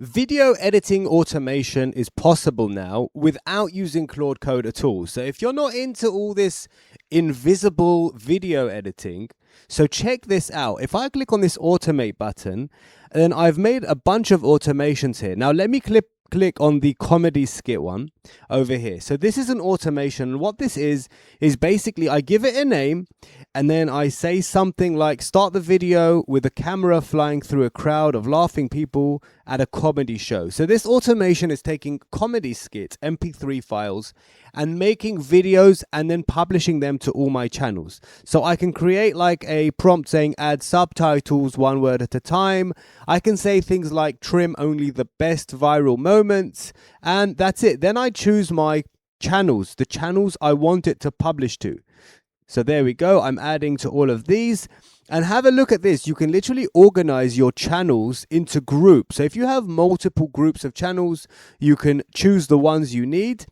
Video editing automation is possible now without using Claude Code at all. So if you're not into all this invisible video editing, so check this out. If I click on this automate button, then I've made a bunch of automations here. Now let me click on the comedy skit one over here. So this is an automation. What this is basically I give it a name and then I say something like start the video with a camera flying through a crowd of laughing people at a comedy show. So this automation is taking comedy skits, MP3 files, and making videos and then publishing them to all my channels. So I can create like a prompt saying add subtitles 1 word at a time. I can say things like trim only the best viral moments, and that's it. Then I choose my channels, the channels I want it to publish to. So there we go. I'm adding to all of these. And have a look at this. You can literally organize your channels into groups. So if you have multiple groups of channels, you can choose the ones you need.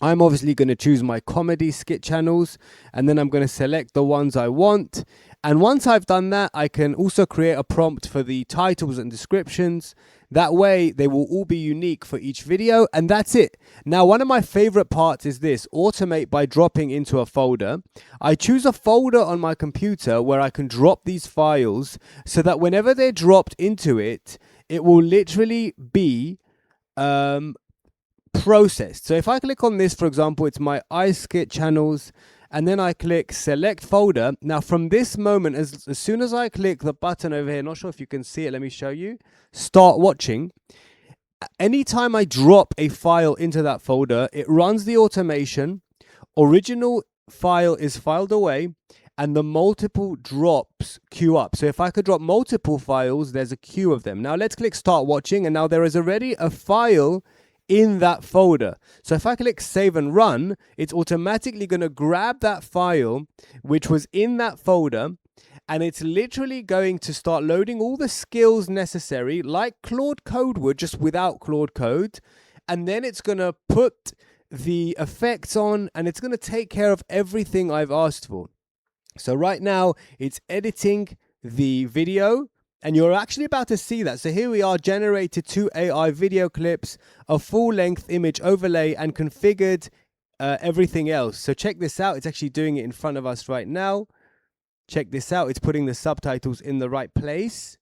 I'm obviously going to choose my comedy skit channels, and then I'm going to select the ones I want. And once I've done that, I can also create a prompt for the titles and descriptions. That way they will all be unique for each video, and that's it. Now, one of my favorite parts is this: automate by dropping into a folder. I choose a folder on my computer where I can drop these files so that whenever they're dropped into it, it will literally be processed. So if I click on this, for example, it's my iSkit channels, and then I click select folder. Now from this moment, as soon as I click the button over here, not sure if you can see it, let me show you, start watching. Anytime I drop a file into that folder, it runs the automation, original file is filed away, and the multiple drops queue up. So if I could drop multiple files, there's a queue of them. Now let's click start watching, and now there is already a file in that folder. So if I click save and run, it's automatically going to grab that file which was in that folder, and it's literally going to start loading all the skills necessary like Claude Code would, just without Claude Code. And then it's going to put the effects on, and it's going to take care of everything I've asked for. So right now it's editing the video, and you're actually about to see that. So here we are, generated 2 AI video clips, a full-length image overlay, and configured everything else. So check this out. It's actually doing it in front of us right now. Check this out. It's putting the subtitles in the right place.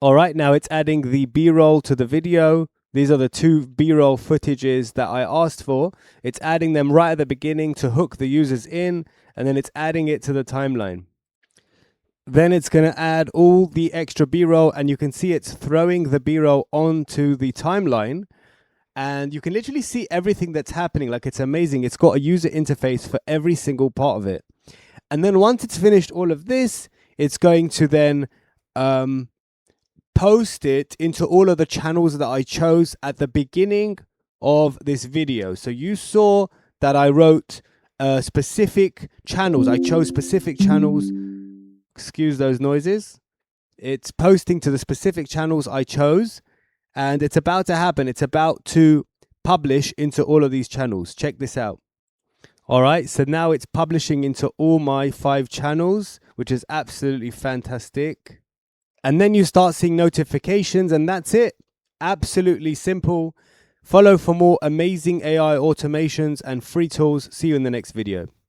All right, now it's adding the B-roll to the video. These are the 2 B-roll footages that I asked for. It's adding them right at the beginning to hook the users in, and then it's adding it to the timeline. Then it's going to add all the extra B-roll, and you can see it's throwing the B-roll onto the timeline, and you can literally see everything that's happening. Like, it's amazing. It's got a user interface for every single part of it. And then once it's finished all of this, it's going to then post it into all of the channels that I chose at the beginning of this video. So you saw that I wrote specific channels. I chose specific channels. Excuse those noises. It's posting to the specific channels I chose, and it's about to happen. It's about to publish into all of these channels. Check this out. All right, so now it's publishing into all my 5 channels, which is absolutely fantastic. And then you start seeing notifications, and that's it. Absolutely simple. Follow for more amazing AI automations and free tools. See you in the next video.